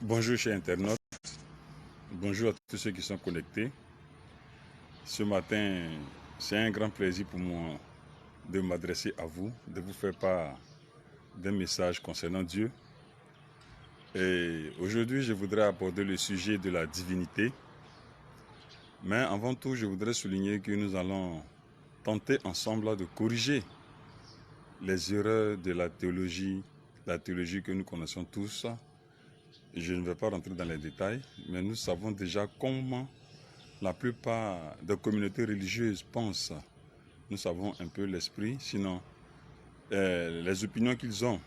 Bonjour chers internautes, bonjour à tous ceux qui sont connectés. Ce matin, c'est un grand plaisir pour moi de m'adresser à vous, de vous faire part d'un message concernant Dieu. Et aujourd'hui, je voudrais aborder le sujet de la divinité. Mais avant tout, je voudrais souligner que nous allons tenter ensemble de corriger les erreurs de la théologie que nous connaissons tous. Je ne vais pas rentrer dans les détails, mais nous savons déjà comment la plupart des communautés religieuses pensent. Nous savons un peu l'esprit, sinon les opinions qu'ils ont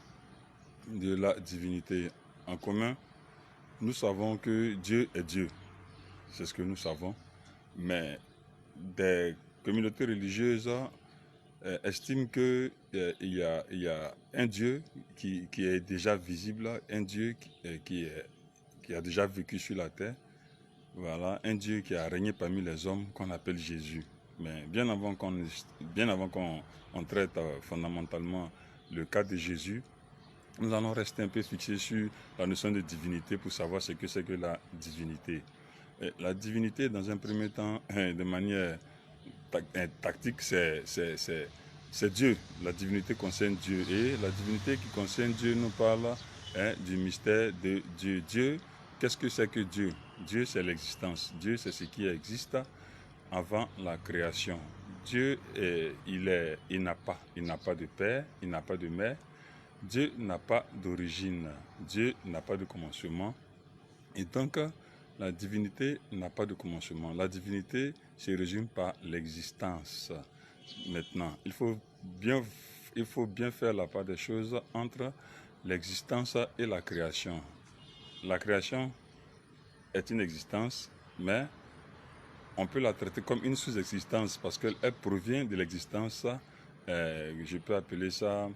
de la divinité en commun. Nous savons que Dieu est Dieu, c'est ce que nous savons, mais des communautés religieuses estiment qu'il y a un Dieu qui est déjà visible, un Dieu qui a déjà vécu sur la terre. Voilà, un Dieu qui a régné parmi les hommes qu'on appelle Jésus. Mais bien avant qu'on traite fondamentalement le cas de Jésus, nous allons rester un peu fixés sur la notion de divinité pour savoir ce que c'est que la divinité. Et la divinité, dans un premier temps, de manière tactique, c'est Dieu. La divinité concerne Dieu. Et la divinité qui concerne Dieu nous parle du mystère de Dieu. Dieu, qu'est-ce que c'est que Dieu? Dieu, c'est l'existence. Dieu, c'est ce qui existe avant la création. Dieu, il n'a pas de père, il n'a pas de mère. Dieu n'a pas d'origine. Dieu n'a pas de commencement. Et donc, la divinité n'a pas de commencement. La divinité se résume par l'existence. Maintenant, il faut bien faire la part des choses entre l'existence et la création. La création est une existence, mais on peut la traiter comme une sous-existence parce qu'elle provient de l'existence, je peux appeler ça,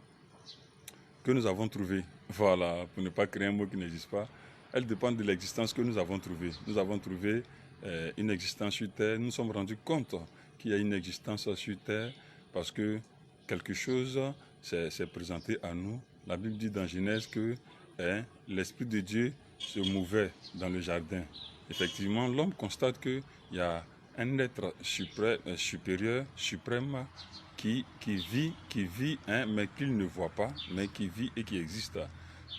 que nous avons trouvé. Voilà, pour ne pas créer un mot qui n'existe pas. Elle dépend de l'existence que nous avons trouvée. Nous avons trouvé une existence sur Terre. Nous nous sommes rendus compte qu'il y a une existence sur Terre parce que quelque chose s'est présenté à nous. La Bible dit dans Genèse que l'Esprit de Dieu se mouvait dans le jardin. Effectivement, l'homme constate qu'il y a un être supérieur, suprême, qui vit, mais qu'il ne voit pas, mais qui vit et qui existe.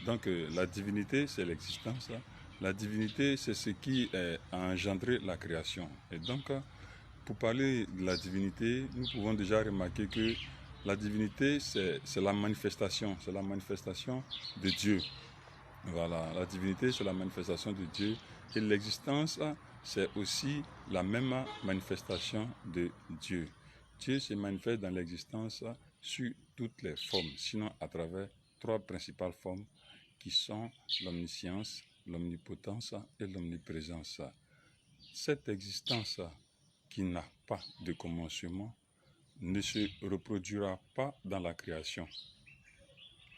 Donc la divinité, c'est l'existence. La divinité, c'est ce qui a engendré la création. Et donc, pour parler de la divinité, nous pouvons déjà remarquer que la divinité, c'est la manifestation de Dieu. Voilà, la divinité, c'est la manifestation de Dieu. Et l'existence, c'est aussi la même manifestation de Dieu. Dieu se manifeste dans l'existence sur toutes les formes, sinon à travers trois principales formes qui sont l'omniscience, l'omnipotence et l'omniprésence. Cette existence qui n'a pas de commencement ne se reproduira pas dans la création.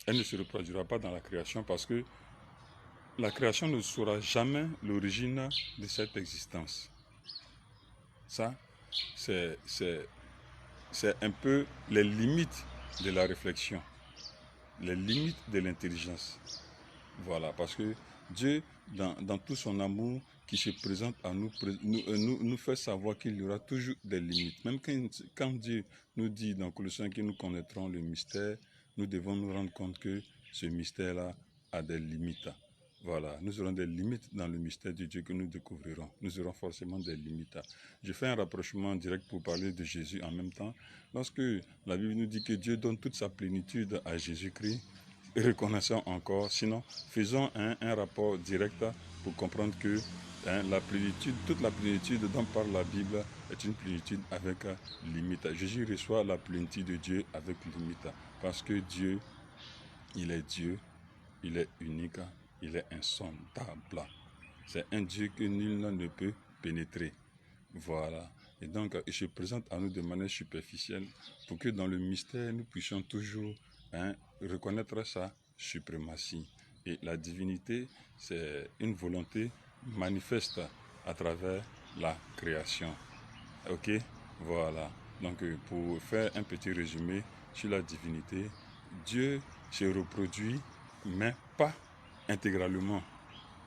Elle ne se reproduira pas dans la création parce que la création ne saura jamais l'origine de cette existence. Ça, c'est un peu les limites de la réflexion, les limites de l'intelligence. Voilà, parce que Dieu, dans tout son amour qui se présente à nous, nous fait savoir qu'il y aura toujours des limites. Même quand Dieu nous dit dans Colossiens que nous connaîtrons le mystère, nous devons nous rendre compte que ce mystère-là a des limites. Voilà, nous aurons des limites dans le mystère de Dieu que nous découvrirons. Nous aurons forcément des limites. Je fais un rapprochement direct pour parler de Jésus en même temps. Lorsque la Bible nous dit que Dieu donne toute sa plénitude à Jésus-Christ, reconnaissons encore, sinon faisons un rapport direct pour comprendre que la plénitude, toute la plénitude dont parle la Bible est une plénitude avec limite. Jésus reçoit la plénitude de Dieu avec limite parce que Dieu, il est Dieu, il est unique, il est insondable. C'est un Dieu que nul ne peut pénétrer. Voilà. Et donc, il se présente à nous de manière superficielle pour que dans le mystère, nous puissions toujours reconnaître sa suprématie. Et la divinité, c'est une volonté manifeste à travers la création. Ok? Voilà. Donc, pour faire un petit résumé sur la divinité, Dieu se reproduit, mais pas intégralement.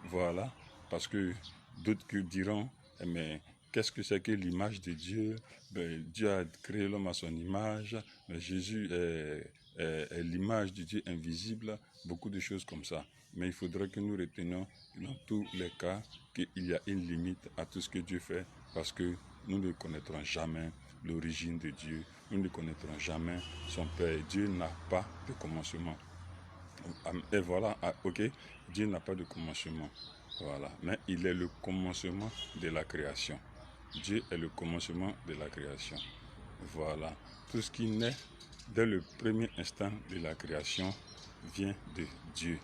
Voilà, parce que d'autres diront, mais qu'est-ce que c'est que l'image de Dieu? Ben, Dieu a créé l'homme à son image, mais Jésus est l'image de Dieu invisible, beaucoup de choses comme ça. Mais il faudrait que nous retenions dans tous les cas qu'il y a une limite à tout ce que Dieu fait, parce que nous ne connaîtrons jamais l'origine de Dieu, nous ne connaîtrons jamais son Père. Dieu n'a pas de commencement. Et voilà, ok, Dieu n'a pas de commencement. Voilà, mais il est le commencement de la création. Dieu est le commencement de la création. Voilà, tout ce qui naît dès le premier instant de la création vient de Dieu.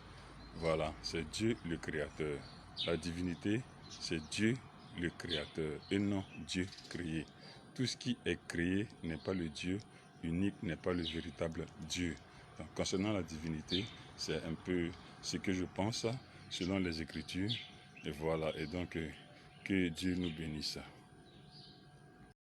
Voilà, c'est Dieu le créateur. La divinité, c'est Dieu le créateur et non Dieu créé. Tout ce qui est créé n'est pas le Dieu unique, n'est pas le véritable Dieu. Donc, concernant la divinité, c'est un peu ce que je pense selon les Écritures. Et voilà, et donc que Dieu nous bénisse.